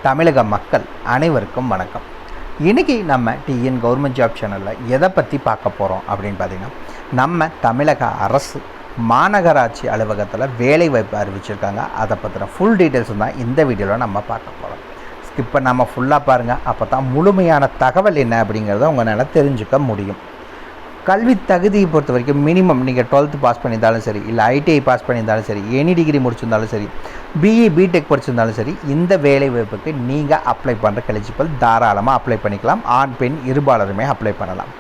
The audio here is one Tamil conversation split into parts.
தமிழக மக்கள் அனைவருக்கும் வணக்கம். இன்றைக்கி நம்ம டிஎன் கவர்மெண்ட் ஜாப் சேனலில் எதை பற்றி பார்க்க போகிறோம் அப்படின்னு பார்த்திங்கன்னா, நம்ம தமிழக அரசு மாநகராட்சி அலுவலகத்தில் வேலைவாய்ப்பு அறிவிச்சிருக்காங்க. அதை பற்றின ஃபுல் டீட்டெயில்ஸ் தான் இந்த வீடியோவில் நம்ம பார்க்க போகிறோம். ஸ்கிப் பண்ணாமல் ஃபுல்லாக பாருங்கள். அப்போ தான் முழுமையான தகவல் என்ன அப்படிங்கிறத உங்களால் தெரிஞ்சுக்க முடியும். கல்வி தகுதியை பொறுத்த வரைக்கும் மினிமம் நீங்கள் 12th பாஸ் பண்ணியிருந்தாலும் சரி, இல்லை ஐடிஐ பாஸ் பண்ணியிருந்தாலும் சரி, எனி டிகிரி முடிச்சிருந்தாலும் சரி, பிஇ பிடெக் படிச்சிருந்தாலும் சரி, இந்த வேலை வாய்ப்புக்கு நீங்கள் அப்ளை பண்ணுற எலிஜிபிள். தாராளமாக அப்ளை பண்ணிக்கலாம். ஆண் பெண் இருபாலருமே அப்ளை பண்ணலாம்.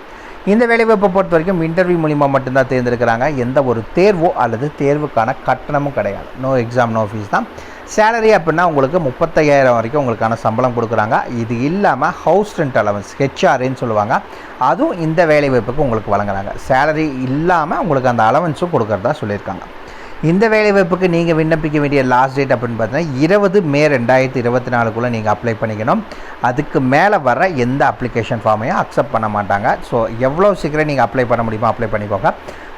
இந்த வேலைவாய்ப்பை பொறுத்த வரைக்கும் இன்டர்வியூ மூலிமா மட்டும்தான் தேர்ந்தெடுக்கிறாங்க. எந்த ஒரு தேர்வோ அல்லது தேர்வுக்கான கட்டணமும் கிடையாது. நோ எக்ஸாம் நோ ஃபீஸ் தான். சேலரி அப்படின்னா உங்களுக்கு 35,000 வரைக்கும் உங்களுக்கான சம்பளம் கொடுக்குறாங்க. இது இல்லாமல் ஹவுஸ் ரெண்ட் அலவன்ஸ் ஹெச்ஆர்ஏன்னு சொல்லுவாங்க, அதுவும் இந்த வேலைவாய்ப்புக்கு உங்களுக்கு வழங்குறாங்க. சேலரி இல்லாமல் உங்களுக்கு அந்த அலவன்ஸும் கொடுக்குறதா சொல்லியிருக்காங்க. இந்த வேலைவாய்ப்புக்கு நீங்கள் விண்ணப்பிக்க வேண்டிய லாஸ்ட் டேட் அப்படின்னு பார்த்தீங்கன்னா 20 மே 2024 நீங்கள் அப்ளை பண்ணிக்கணும். அதுக்கு மேலே வர எந்த அப்ளிகேஷன் ஃபார்மையும் அக்செப்ட் பண்ண மாட்டாங்க. ஸோ எவ்வளோ சீக்கிரம் நீங்கள் அப்ளை பண்ண முடியுமோ அப்ளை பண்ணிக்கோங்க.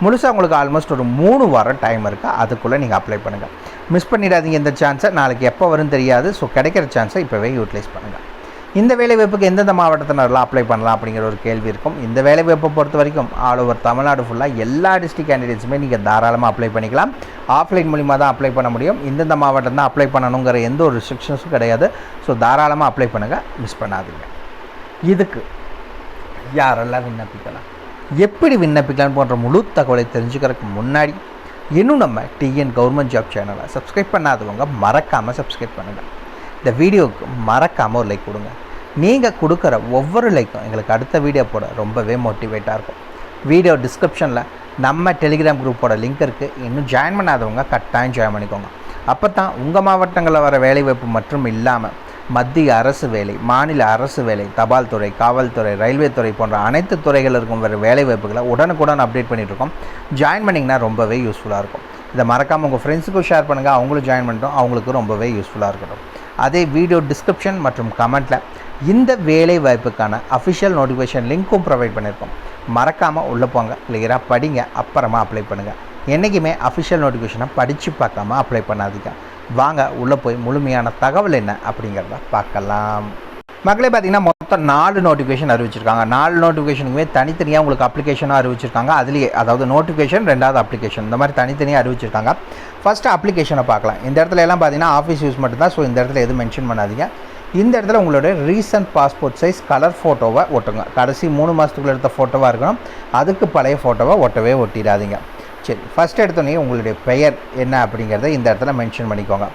முழுசாக உங்களுக்கு ஆல்மோஸ்ட் ஒரு 3 வாரம் டைம் இருக்குது. அதுக்குள்ளே நீங்கள் அப்ளை பண்ணுங்கள். மிஸ் பண்ணிடாதீங்க இந்த சான்ஸை. நாளைக்கு எப்போ வரும் தெரியாது. ஸோ கிடைக்கிற சான்ஸை இப்போவே யூட்டிலைஸ் பண்ணுங்கள். இந்த வேலைவாய்ப்புக்கு எந்தெந்த மாவட்டத்தினரெலாம் அப்ளை பண்ணலாம் அப்படிங்கிற ஒரு கேள்வி இருக்கும். இந்த வேலைவாய்ப்பை பொறுத்த வரைக்கும் ஆல் ஓவர் தமிழ்நாடு ஃபுல்லாக எல்லா டிஸ்ட்ரிக்ட் கேண்டிடேட்ஸுமே நீங்கள் தாராளமாக அப்ளை பண்ணிக்கலாம். ஆஃப்லைன் மூலிமா தான் அப்ளை பண்ண முடியும். இந்தந்த மாவட்டம் தான் அப்ளை பண்ணணுங்கிற எந்த ஒரு ரெஸ்ட்ரிக்ஷன்ஸும் கிடையாது. ஸோ தாராளமாக அப்ளை பண்ணுங்கள், மிஸ் பண்ணாதீங்க. இதுக்கு யாரெல்லாம் விண்ணப்பிக்கலாம், எப்படி விண்ணப்பிக்கலாம் போன்ற முழு தகவலை தெரிஞ்சுக்கிறதுக்கு முன்னாடி இன்னும் நம்ம டிஎன் கவர்மெண்ட் ஜாப் சேனலை சப்ஸ்கிரைப் பண்ணாதவங்க மறக்காமல் சப்ஸ்கிரைப் பண்ணுங்கள். இந்த வீடியோவுக்கு மறக்காமல் ஒரு லைக் கொடுங்க. நீங்கள் கொடுக்குற ஒவ்வொரு லைக்கும் எங்களுக்கு அடுத்த வீடியோ போட ரொம்பவே மோட்டிவேட்டாக இருக்கும். வீடியோ டிஸ்கிரிப்ஷனில் நம்ம டெலிகிராம் குரூப்போட லிங்க் இருக்குது. இன்னும் ஜாயின் பண்ணாதவங்க கட்டாயம் ஜாயின் பண்ணிக்கோங்க. அப்போ தான் உங்கள் மாவட்டங்களில் வர வேலைவாய்ப்பு மற்றும் இல்லாமல் மத்திய அரசு வேலை, மாநில அரசு வேலை, தபால் துறை, காவல்துறை, ரயில்வே துறை போன்ற அனைத்து துறைகள் இருக்கும் வர வேலைவாய்ப்புகளை உடனுக்குடன் அப்டேட் பண்ணிகிட்ருக்கோம். ஜாயின் பண்ணிங்கன்னா ரொம்பவே யூஸ்ஃபுல்லாக இருக்கும். இதை மறக்காமல் உங்கள் ஃப்ரெண்ட்ஸுக்கும் ஷேர் பண்ணுங்கள். அவங்களும் ஜாயின் பண்ணிட்டோம், அவங்களுக்கு ரொம்பவே யூஸ்ஃபுல்லாக இருக்கட்டும். அதே வீடியோ டிஸ்கிரிப்ஷன் மற்றும் கமெண்ட்டில் இந்த வேலை வாய்ப்புக்கான அஃபிஷியல் நோட்டிஃபிகேஷன் லிங்க்கும் ப்ரொவைட் பண்ணியிருக்கோம். மறக்காமல் உள்ளே போங்க, கிளியராக படிங்க, அப்புறமா அப்ளை பண்ணுங்கள். என்றைக்குமே அஃபிஷியல் நோட்டிஃபிகேஷனை படித்து பார்க்காம அப்ளை பண்ணாதீங்க. வாங்க உள்ளே போய் முழுமையான தகவல் என்ன அப்படிங்கிறத பார்க்கலாம். மக்களே பார்த்தீங்கன்னா மொத்தம் 4 நோட்டிஃபிகேஷன் அறிவிச்சிருக்காங்க. 4 நோட்டிஃபிகேஷனுக்குமே தனித்தனியாக உங்களுக்கு அப்ளிகேஷனாக அறிவிச்சிருக்காங்க. அதுலேயே அதாவது நோட்டிஃபிகேஷன், 2வது அப்ளிகேஷன், இந்த மாதிரி தனித்தனியாக அறிவிச்சிருக்காங்க. ஃபஸ்ட்டு அப்ளிகேஷனை பார்க்கலாம். இந்த இடத்துல எல்லாம் பார்த்தீங்கன்னா ஆஃபீஸ் யூஸ் மட்டும்தான். ஸோ இந்த இடத்துல எதுவும் மென்ஷன் பண்ணாதீங்க. இந்த இடத்துல உங்களோட ரீசன்ட் பாஸ்போர்ட் சைஸ் கலர் ஃபோட்டோவை ஒட்டுங்க. கடைசி 3 மாதத்துக்குள்ள எடுத்த ஃபோட்டோவாக இருக்கணும். அதுக்கு பழைய ஃபோட்டோவை ஒட்டிடாதீங்க. சரி, ஃபஸ்ட் எடுத்தோடனே உங்களுடைய பெயர் என்ன அப்படிங்கிறத இந்த இடத்துல மென்ஷன் பண்ணிக்கோங்க.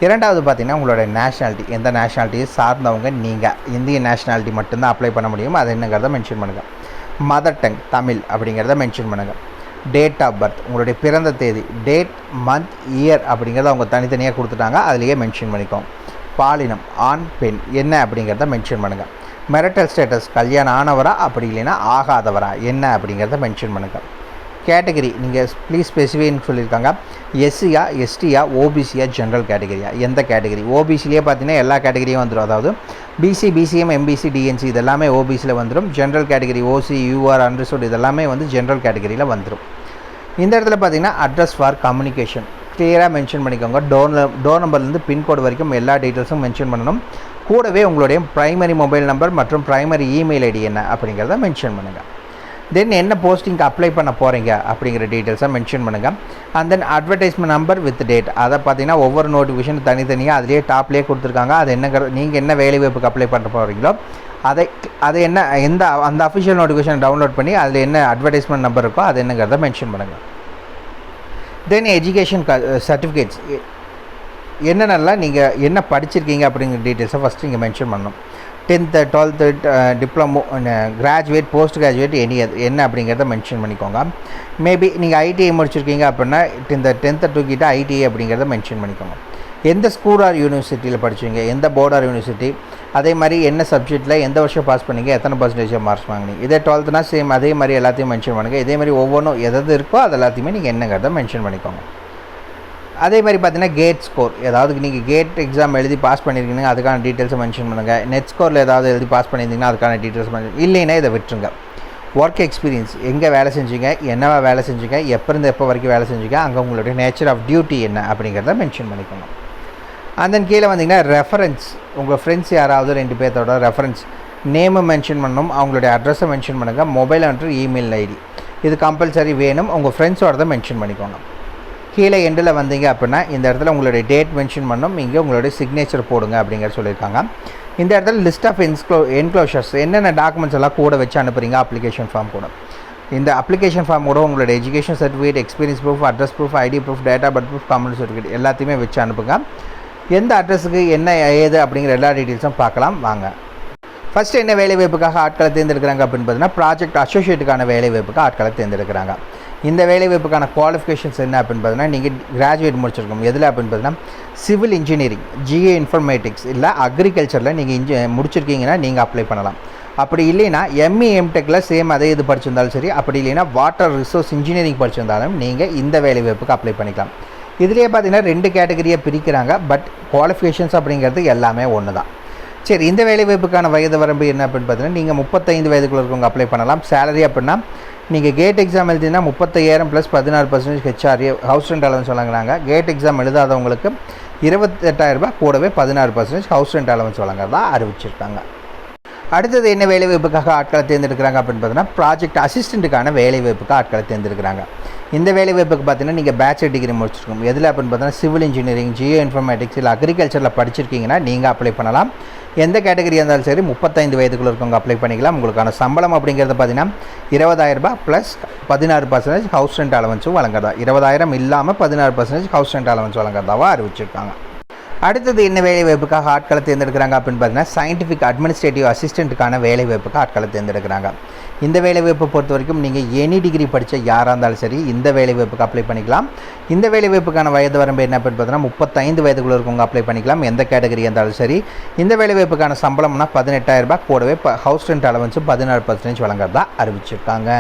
2வது பார்த்தீங்கன்னா உங்களோட நேஷ்னாலிட்டி, எந்த நேஷ்னாலிட்டியை சார்ந்தவங்க நீங்கள், இந்திய நேஷ்னாலிட்டி மட்டும்தான் அப்ளை பண்ண முடியும். அது என்னங்கிறத மென்ஷன் பண்ணுங்கள். மதர் டங் தமிழ் அப்படிங்கிறத மென்ஷன் பண்ணுங்கள். டேட் ஆஃப் பர்த், உங்களுடைய பிறந்த தேதி, டேட், மந்த், இயர் அப்படிங்கிறத அவங்க தனித்தனியாக கொடுத்துட்டாங்க. அதுலேயே மென்ஷன் பண்ணிக்கோங்க. பாலினம் ஆண் பெண் என்ன அப்படிங்கிறத மென்ஷன் பண்ணுங்கள். மெரிட்டல் ஸ்டேட்டஸ் கல்யாணம் ஆனவரா அப்படி இல்லைன்னா ஆகாதவரா என்ன அப்படிங்கிறத மென்ஷன் பண்ணுங்கள். கேட்டகரி நீங்கள் ப்ளீஸ் ஸ்பெசிஃபைன்னு சொல்லியிருக்காங்க. எஸ்சியா, எஸ்டியா, ஓபிசியா, ஜென்ரல் கேட்டகரியா, எந்த கேட்டகரி. ஓபிசிலேயே பார்த்தீங்கன்னா எல்லா கேட்டகரியும் வந்துடும். அதாவது பிசி, பிசிஎம், எம்பிசி, டிஎன்சி இதெல்லாமே ஓபிசியில் வந்துடும். ஜென்ரல் கேட்டகரி ஓசி, யூஆர், அன்ரிசர்வ்டு இதெல்லாமே வந்து ஜென்ரல் கேட்டகரியில் வந்துடும். இந்த இடத்துல பார்த்தீங்கன்னா அட்ரஸ் ஃபார் கம்யூனிகேஷன் கிளியராக மென்ஷன் பண்ணிக்கோங்க. டோர் நம்பர்லேருந்து பின்கோடு வரைக்கும் எல்லா டீட்டெயில்ஸும் மென்ஷன் பண்ணணும். கூடவே உங்களுடைய ப்ரைமரி மொபைல் நம்பர் மற்றும் ப்ரைமரி இமெயில் ஐடி என்ன அப்படிங்கிறத மென்ஷன் பண்ணுங்கள். தென் என்ன போஸ்டிங்க்கு அப்ளை பண்ண போகிறீங்க அப்படிங்கிற டீட்டெயில்ஸை மென்ஷன் பண்ணுங்கள். And then advertisement number with date, அதை பார்த்தீங்கன்னா ஒவ்வொரு நோட்டிஃபிகேஷன் தனித்தனியாக அதிலே டாப்லேயே கொடுத்துருக்காங்க. அது என்ன, நீங்கள் என்ன வேலைவாய்ப்புக்கு அப்ளை பண்ண போகிறீங்களோ அதை என்ன அந்த அஃபிஷியல் நோட்டிஃபிகேஷன் டவுன்லோட் பண்ணி அதில் என்ன அட்வர்டைஸ்மெண்ட் நம்பர் இருக்கோ அது என்னங்கிறத மென்ஷன் பண்ணுங்கள். தென் எஜுகேஷன் சர்டிஃபிகேட்ஸ் என்னென்னலாம் நீங்கள் என்ன படிச்சிருக்கீங்க அப்படிங்கிற டீட்டெயில்ஸை ஃபஸ்ட்டு நீங்கள் மென்ஷன் பண்ணணும். 10th 12th diploma, graduate, post graduate என்ன அப்படிங்கிறத மென்ஷன் பண்ணிக்கோங்க. மேபி நீங்கள் ஐடிஐ முடிச்சிருக்கீங்க அப்படின்னா இந்த 10th தூக்கிட்டு ஐடிஐ அப்படிங்கிறத மென்ஷன் பண்ணிக்கோங்க. எந்த ஸ்கூல் ஆர் யூனிவர்சிட்டியில் படிச்சிங்க, எந்த போர்ட் ஆர் யூனிவர்சிட்டி, அதே மாதிரி என்ன சப்ஜெக்ட்டில் எந்த வருஷம் பாஸ் பண்ணிங்க, எத்தனை பர்சன்டேஜ் மார்க்ஸ் வாங்கினீங்க. இதே 12th சேம் அதே மாதிரி எல்லாத்தையும் மென்ஷன் பண்ணுங்கள். இதே மாதிரி ஒவ்வொன்றும் எது இருக்கோ அது எல்லாத்தையுமே நீங்கள் என்னங்கிறத மென்ஷன் பண்ணிக்கோங்க. அதே மாதிரி பார்த்தீங்கன்னா கேட் ஸ்கோர், ஏதாவது நீங்கள் கேட் எக்ஸாம் எழுதி பாஸ் பண்ணியிருக்கீங்க அதுக்கான டீட்டெயில்ஸை மென்ஷன் பண்ணுங்கள். நெட் ஸ்கோரில் ஏதாவது எழுதி பாஸ் பண்ணியிருந்தீங்கன்னா அதுக்கான டீட்டெயில்ஸ் இல்லைன்னா இதை விட்டுருங்க. ஒர்க் எக்ஸ்பீரியன்ஸ், எங்கே வேலை செஞ்சீங்க, என்னவா வேலை செஞ்சீங்க, எப்போ இருந்து எப்போ வரைக்கும் வேலை செஞ்சீங்க, அங்கே உங்களுடைய நேச்சர் ஆஃப் டியூட்டி என்ன அப்படிங்கிறத மென்ஷன் பண்ணிக்கோங்க. அண்ட் தென் கீழே வந்தீங்கன்னா ரெஃபரன்ஸ், உங்கள் ஃப்ரெண்ட்ஸ் யாராவது 2 பேர்த்தோட ரெஃபரன்ஸ் நேமை மென்ஷன் பண்ணணும், அவங்களுடைய அட்ரஸை மென்ஷன் பண்ணுங்கள், மொபைல் மற்றும் இமெயில் ஐடி இது கம்பல்சரி வேணும். உங்கள் ஃப்ரெண்ட்ஸோட மென்ஷன் பண்ணிக்கோங்க. கீழே எண்டில் வந்தீங்க அப்படின்னா இந்த இடத்துல உங்களுடைய டேட் மென்ஷன் பண்ணணும், இங்கே உங்களுடைய சிக்னேச்சர் போடுங்க அப்படிங்கிற சொல்லியிருக்காங்க. இந்த இடத்துல லிஸ்ட் ஆஃப் என்க்ளோஷர்ஸ் என்னென்ன டாக்குமெண்ட்ஸ் எல்லாம் கூட வச்சு அனுப்புகிறீங்க அப்ளிகேஷன் ஃபார்ம் கூட. இந்த அப்ளிகேஷன் ஃபார்ம் கூட உங்களுடைய education certificate, experience proof, address proof, ID proof, date of birth proof, community certificate எல்லாத்தையுமே வச்சு அனுப்புங்க. எந்த அட்ரஸுக்கு என்ன ஏது அப்படிங்கிற எல்லா டீட்டெயில்ஸும் பார்க்கலாம் வாங்க. ஃபஸ்ட்டு என்ன வேலைவாய்ப்புக்காக ஆட்களை தேர்ந்தெடுக்கிறாங்க அப்படின்னு பார்த்தீங்கன்னா ப்ராஜெக்ட் அசோசியேட்டுக்கான வேலைவாய்ப்புக்கு ஆட்களை தேர்ந்தெடுக்கிறாங்க. இந்த வேலைவாய்ப்புக்கான குவாலிஃபிகேஷன்ஸ் என்ன அப்படின்னு பார்த்தீங்கன்னா நீங்கள் கிராஜுவேட் முடிச்சிருக்கணும். எதில் அப்படின்னு பார்த்தீங்கன்னா சிவில் இன்ஜினியரிங், ஜிஏ இன்ஃபர்மேட்டிக்ஸ் இல்லை அக்ரிகல்ச்சரில் நீங்கள் முடிச்சிருக்கீங்கன்னா நீங்கள் அப்ளை பண்ணலாம். அப்படி இல்லைன்னா எம்இ எம்டெக்கில் சேம் அதே இது படிச்சிருந்தாலும் சரி, அப்படி இல்லைன்னா வாட்டர் ரிசோர்ஸ் இன்ஜினியரிங் படிச்சிருந்தாலும் நீங்கள் இந்த வேலைவாய்ப்புக்கு அப்ளை பண்ணிக்கலாம். இதிலே பார்த்தீங்கன்னா 2 கேட்டகரியாக பிரிக்கிறாங்க. பட் குவாலிஃபிகேஷன்ஸ் அப்படிங்கிறது எல்லாமே ஒன்று தான். சரி, இந்த வேலைவாய்ப்புக்கான வயது வரம்பு என்ன அப்படின்னு பார்த்தீங்கன்னா நீங்கள் 35 வயதுக்குள்ள இருக்கவங்க அப்ளை பண்ணலாம். சேலரி அப்படின்னா நீங்கள் கேட் எக்ஸாம் எழுதினா 35,000 + 16% ஹெச்ஆர்ஏ ஹவுஸ் ரெண்ட் அலவன்ஸ் வழங்குறாங்க. கேட் எக்ஸாம் எழுதாதவங்களுக்கு 28,000 ரூபாய் கூடவே 16% ஹவுஸ் ரெண்ட் அலவன்ஸ் வழங்குறதா அறிவிச்சிருக்காங்க. அடுத்தது என்ன வேலைவாய்ப்புக்காக ஆட்களை தேர்ந்தெடுக்கிறாங்க அப்படின்னு பார்த்தீங்கன்னா ப்ராஜெக்ட் அசிஸ்டண்ட்டுக்கான வேலைவாய்ப்புக்கு ஆட்களை தேர்ந்தெடுக்கிறாங்க. இந்த வேலைவாய்ப்புக்கு பார்த்தீங்கன்னா நீங்கள் பேச்சுலர் டிகிரி முடிச்சிருக்கணும். எதில் அப்படின்னு பார்த்தீங்கன்னா சிவில் இன்ஜினியரிங், ஜியோ இன்ஃபர்மேட்டிக்ஸ் இல்லை அக்ரிகல்ச்சரில் படிச்சிருக்கீங்கன்னா நீங்கள் அப்ளை பண்ணலாம். எந்த கேட்டகரியாக இருந்தாலும் சரி 35 வயதுக்குள்ள இருக்கவங்க அப்ளை பண்ணிக்கலாம். உங்களுக்கான சம்பளம் அப்படிங்கிறது பார்த்தீங்கன்னா 20,000 ரூபாய் ப்ளஸ் 16% ஹவுஸ் ரெண்ட் அலவன்ஸும் வழங்குறதா. 20,000 இல்லாமல் 16% ஹவுஸ் ரெண்ட் அலவன்ஸ் வழங்குறதாவா அறிவிச்சிருக்காங்க. அடுத்தது என்ன வேலைவாய்ப்புக்காக ஆட்களை தேர்ந்தெடுக்கிறாங்க அப்படின்னு பார்த்தீங்கன்னா சயின்டிஃபிக் அட்மினிஸ்ட்ரேட்டிவ் அசிஸ்டண்ட்டுக்கான வேலைவாய்ப்புக்கு ஆட்களை தேர்ந்தெடுக்கிறாங்க. இந்த வேலைவாய்ப்பை பொறுத்த வரைக்கும் நீங்கள் எனி டிகிரி படித்த யாராக இருந்தாலும் சரி இந்த வேலைவாய்ப்புக்கு அப்ளை பண்ணிக்கலாம். இந்த வேலைவாய்ப்புக்கான வயது வரம்பு என்ன அப்படின்னு பார்த்தீங்கன்னா 35 வயதுக்குள்ள இருக்கவங்க அப்ளை பண்ணிக்கலாம். எந்த கேட்டகரியாக இருந்தாலும் சரி. இந்த வேலைவாய்ப்புக்கான சம்பளம்னா 18,000 ரூபாய் கூடவே ஹவுஸ் ரெண்ட் அலவன்ஸும் 16% வழங்குறதா அறிவிச்சிருக்காங்க.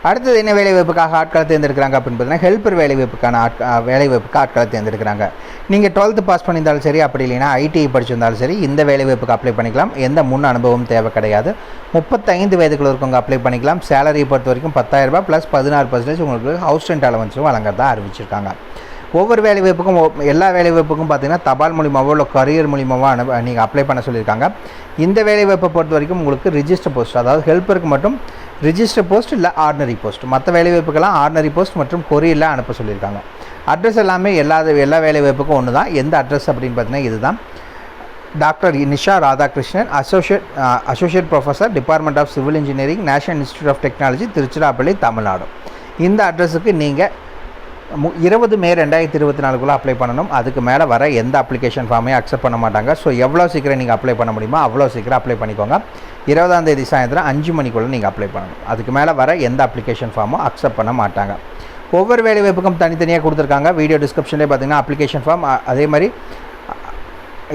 அடுத்தது என்ன வேலைவாய்ப்புக்காக ஆட்களை தேர்ந்தெடுக்கிறாங்க அப்படின்னு பார்த்தீங்கன்னா ஹெல்ப்பர் வேலைவாய்ப்புக்கு ஆட்களை தேர்ந்தெடுக்கிறாங்க. நீங்கள் 12th பாஸ் பண்ணியிருந்தாலும் சரி, அப்படி இல்லைன்னா ஐடிஐ படிச்சிருந்தாலும் சரி இந்த வேலைவாய்ப்புக்கு அப்ளை பண்ணிக்கலாம். எந்த முன் அனுபவம் தேவை கிடையாது. 35 வயதுக்குள்ள இருக்கவங்க அப்ளை பண்ணிக்கலாம். சேலரியை பொறுத்த வரைக்கும் 10,000 ரூபாய் ப்ளஸ் 16% உங்களுக்கு ஹவுஸ் ரெண்ட் அலவன்ஸும் வழங்குறதா அறிவிச்சிருக்காங்க. ஒவ்வொரு வேலைவாய்ப்புக்கும் எல்லா வேலைவாய்ப்புக்கும் பார்த்தீங்கன்னா தபால் மூலியமாவோ இல்லை கரியர் மூலியமாவோ நீங்கள் அப்ளை பண்ண சொல்லியிருக்காங்க. இந்த வேலைவாய்ப்பை பொறுத்த வரைக்கும் உங்களுக்கு ரிஜிஸ்டர் போஸ்ட், அதாவது ஹெல்ப்பருக்கு மட்டும் ரிஜிஸ்டர் போஸ்ட் இல்லை ஆர்டினரி போஸ்ட், மற்ற வேலைவாய்ப்புக்கெல்லாம் ஆர்டினரி போஸ்ட் மற்றும் கொரியரில் அனுப்ப சொல்லியிருக்காங்க. அட்ரஸ் எல்லாமே எல்லா வேலைவாய்ப்புக்கும் ஒன்று தான். எந்த அட்ரஸ் அப்படின்னு பார்த்தீங்கன்னா இதுதான். Doctor Nisha Radhakrishnan, associate professor, department of civil engineering, National Institute of Technology, Tiruchirappalli, Tamil Nadu. இந்த அட்ரஸுக்கு நீங்கள் 20 மே 2024 அப்ளை பண்ணணும். அதுக்கு மேலே வர எந்த அப்ளிகேஷன் ஃபார்மையும் அக்செப்ட் பண்ண மாட்டாங்க. ஸோ எவ்வளோ சீக்கிரம் நீங்கள் அப்ளை பண்ண முடியுமோ அவ்வளோ சீக்கிரம் அப்ளை பண்ணிக்கோங்க. 20ஆம் தேதி சாயந்தரம் 5 மணிக்குள்ளே நீங்கள் அப்ளை பண்ணணும். அதுக்கு மேலே வர எந்த அப்ளிகேஷன் ஃபார்மும் அக்செப்ட் பண்ண மாட்டாங்க. ஒவ்வொரு வேலைவாய்ப்புக்கும் தனித்தனியாக கொடுத்துருக்காங்க. வீடியோ டிஸ்கிரிப்ஷன்லேயே பார்த்தீங்கன்னா அப்ளிகேஷன் ஃபார்ம், அதே மாதிரி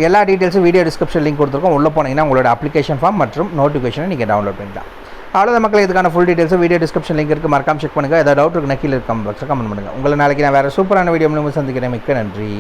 எல்லா டீட்டெயில்ஸும் வீடியோ டிஸ்கிரிப்ஷன் லிங்க் கொடுத்துருக்கோம். உள்ளே போனீங்கன்னா உங்களோட அப்ளிகேஷன் ஃபார்ம் மற்றும் நோட்டிஃபிகேஷனை நீங்கள் டவுன்லோட் பண்ணிக்கலாம். அவ்வளோதான் மக்கள், இதுக்கான ஃபுல் டீட்டெயில்ஸும் வீடியோ டிஸ்கிரிப்ஷன் லிங்க் இருக்குது. மறக்காம செக் பண்ணுங்கள். ஏதாவது டவுட் இருக்குன்னா கீழே கமெண்ட் பண்ணுங்கள். உங்களை நாளைக்கு நான் வேறு சூப்பரான வீடியோ மூலமாக சந்திக்கிறேன். மிக்க நன்றி.